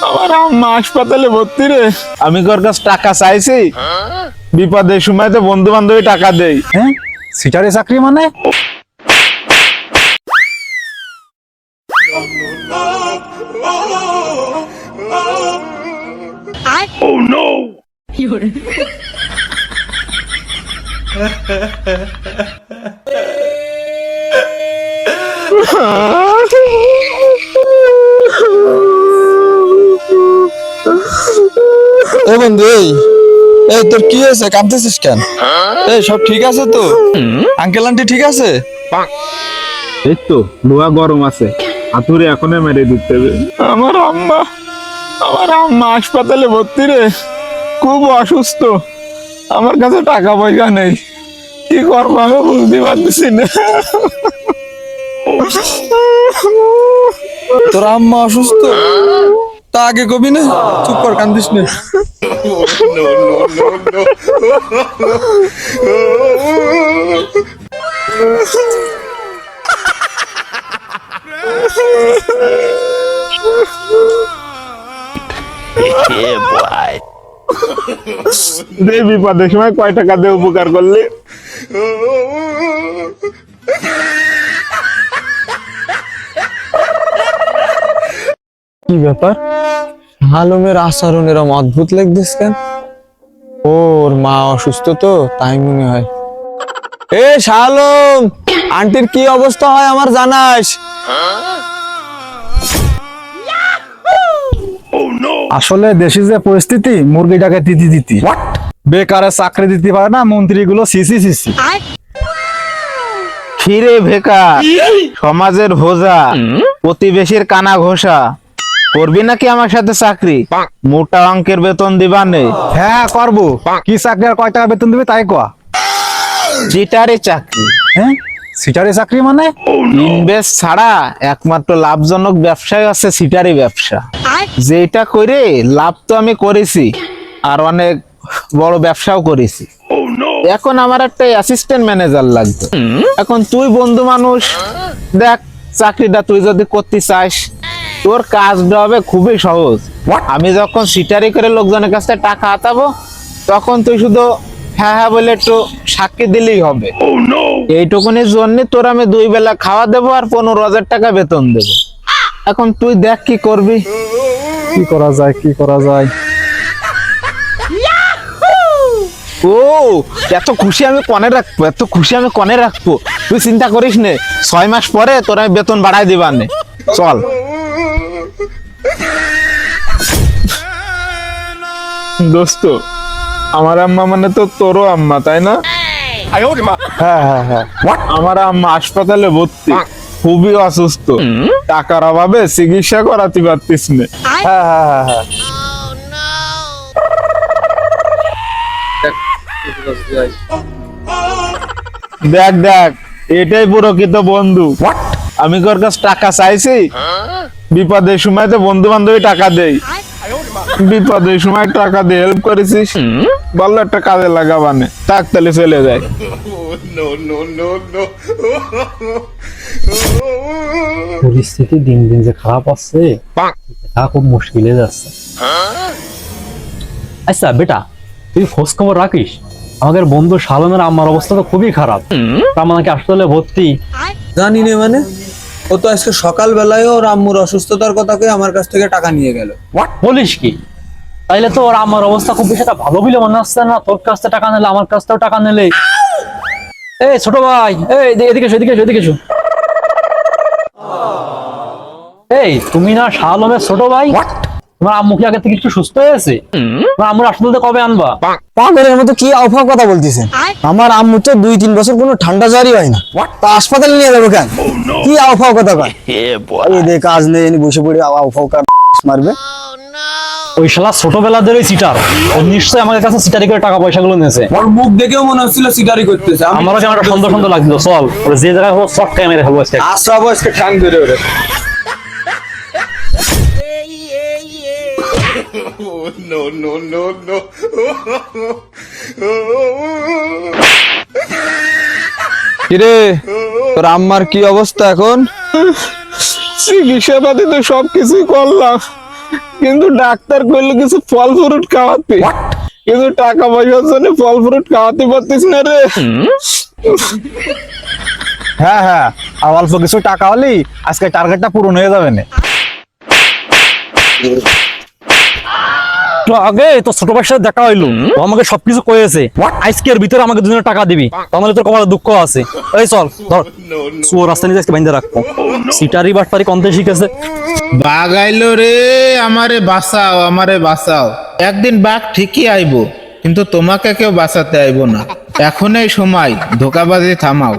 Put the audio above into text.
আমার আম্মা হাসপাতালে ভর্তি রে। আমি তোর কাছে টাকা চাইছি, বিপদের সময় তো বন্ধু বান্ধবী টাকা দেই। হ্যাঁ, সিটারে চাকরি মানে? এ বন্ধু, এই এই তোর কি হয়েছে? কাঁদতেছিস কেন? এই সব ঠিক আছে তো? আঙ্কেল আন্টি ঠিক আছে? এই তো লোহা গরম আছে, হাতুড়ে এখনো মেরে দিতে হবে। আমার আম্মা হাসপাতালে ভর্তি রে, খুব অসুস্থ। আমার কাছে টাকা পয়সা নেই, কি করবো আমি বুঝতে পারতেছি না। তোর আম্মা অসুস্থ? তা আগে কবি না, চুপ কর, কান্দিস না। দে বিপদের সময় কয় টাকা দিয়ে উপকার করলি। কি ব্যাপার? আলমের আচরণ এরকম অদ্ভুত লাগতেছে কেন? ওর মা অসুস্থ তো, তাই মনে হয়। এ শালম, আন্টির কি অবস্থা হয় আমার জানাস? আসলে দেশে যে পরিস্থিতি, মুরগিটাকে তিতি দিতি। বেকারে চাকরি দিতে পারে না মন্ত্রীগুলো, সিসি সিসি। খিরে ভেকা, সমাজের ভোজা, প্রতিবেশীর কানা ঘোষা, করবি নাকি আমার সাথে চাকরি? মোটা অঙ্কের বেতন দিবা নেই। হ্যাঁ করবো। কি চাকরি আর কয় টাকা বেতন দিবে তাই কয়া। চিটারে চাকরি। হ্যাঁ, সিটারে চাকরি মানে? ইনভেস্ট ছাড়া একমাত্র লাভজনক ব্যবসায় আছে সিটারি ব্যবসা। যেটা করে লাভ তো আমি করেছি, আর অনেক বড় ব্যবসাও করেছি। এখন আমার একটা অ্যাসিস্ট্যান্ট ম্যানেজার লাগবে। এখন তুই বন্ধু মানুষ, দেখ চাকরিটা তুই যদি করতে চাস, তোর কাজটা হবে খুবই সহজ। আমি যখন সিটারি করে লোকজনের কাছে টাকা হাতাবো, তখন তুই শুধু হ্যাঁ হ্যাঁ বলে একটু সাক্ষী দিলেই হবে। এইটুকুনির জন্য তোর আমি 2 বেলা খাওয়া দেবো আর 15,000 টাকা বেতন দেবো। এখন তুই দেখ কি করবি। কি করা যায়, কি করা যায়? ও, এত খুশি আমি কনে রাখবো, এত খুশি আমি কনে রাখবো। তুই চিন্তা করিস নে, 6 মাস পরে তোর আমি বেতন বাড়াই দিবানে। চল। দোস্ত, আমার আম্মা মানে তো তোরও আম্মা, তাই না? হ্যাঁ হ্যাঁ হ্যাঁ। আমার আম্মা হাসপাতালে ভর্তি, খুবই অসুস্থ। টাকার অভাবে চিকিৎসা করাতে পারতিস না। হ্যাঁ হ্যাঁ হ্যাঁ হ্যাঁ। দেখ দেখ, এটাই প্রকৃত বন্ধু। আমি তোর কাছে টাকা চাইছি, বিপদের সময় তো বন্ধু বান্ধবী টাকা দেই। বিপদের সময় টাকা দিয়ে হেল্প করেছিস, বললো একটা কাজে লাগাবানে, থাক তাহলে চলে যায়। পরিস্থিতি দিন দিন যে খারাপ আসছে, তা খুব মুশকিলে যাচ্ছে। আচ্ছা বেটা, তুই খোঁজ খবর রাখিস? আমাদের বন্ধু শালমের আম্মার অবস্থা তো খুবই খারাপ, তা আমাকে আসলে ভর্তি। জানি না মানে, ও তো আজকে সকাল বেলায় ওর আম্মুর অসুস্থতার কথাকে আমার কাছ থেকে টাকা নিয়ে গেল। বলিস কি? তাইলে তো ওর আম্মার অবস্থা খুব বেশি একটা ভালো বলে মনে হচ্ছে না। তোর কাছ থেকে টাকা নিলে, আমার কাছ থেকেও টাকা নিলে। এই ছোট ভাই, এই এদিকে এসো, এদিকে এসো, এদিকে এসো। এই তুমি না শালমের ছোট ভাই? তোমার আম্মু কি আগে থেকে একটু সুস্থ হয়েছে? তোমার আম্মুর হাসপাতালে কবে আনবা? পাগলের মতো কি আউফাও কথা বলতেছেন? আমার আম্মু তো 2-3 বছর কোনো ঠান্ডা জ্বরই হয় না, তা হাসপাতালে নিয়ে যাবো কেন? কি আউফাও কথা কয়? এই দেখ কাজ নেই, বসে পড়ে আউফাও মারবে। ওই শালা ছোটবেলা ধরে চিটার, ও নিশ্চয়ই আমাদের কাছে চিটারি করে টাকা পয়সা গুলো নিয়েছে। ওর মুখ দেখেও মনে হচ্ছিল সিটারি করতেছে। আমারও কেমন একটা সন্দেহ সন্দেহ লাগছিল। চল ওর যে জায়গায় হোক শর্টকাটে মেরে ফেলবো আজকে। আশ্রয় বয়সকে ঠ্যাং ধরে ওরে। কিরে, তোর আম্মার কি অবস্থা এখন? চিকিৎসা পাতি তো সবকিছুই করলাম, কিন্তু ডাক্তার কইলো কিছু ফল ফ্রুট খাওয়াতে, কিন্তু টাকা পয়সার জন্য ফল ফ্রুট খাওয়াতে পারতিস না রে। হ্যাঁ হ্যাঁ, আর অল্প কিছু টাকা হলেই আজকে টার্গেটটা পূরণ হয়ে যাবে না। তো আগে তো ছোট ভাইয়ের সাথে দেখা হইলো, ও আমাকে সবকিছু কয়েছে আজকের ভিতরে আমাকে দুজনে টাকা দিবি, তাহলে তোর কপালে দুঃখ আছে। এই চল ধর, সুর রাস্তা নিয়ে আজকে বাইন্দা রাখবো, সিটারি বাটপারি কমতে শিখেছে। বাঘ আইলো রে, আমারে বাঁচাও, আমারে বাঁচাও। একদিন বাঘ ঠিকই আইবো, কিন্তু তোমাকে কেউ বাঁচাতে আইবো না। এখনই সময়, ধোকাবাজি থামাও।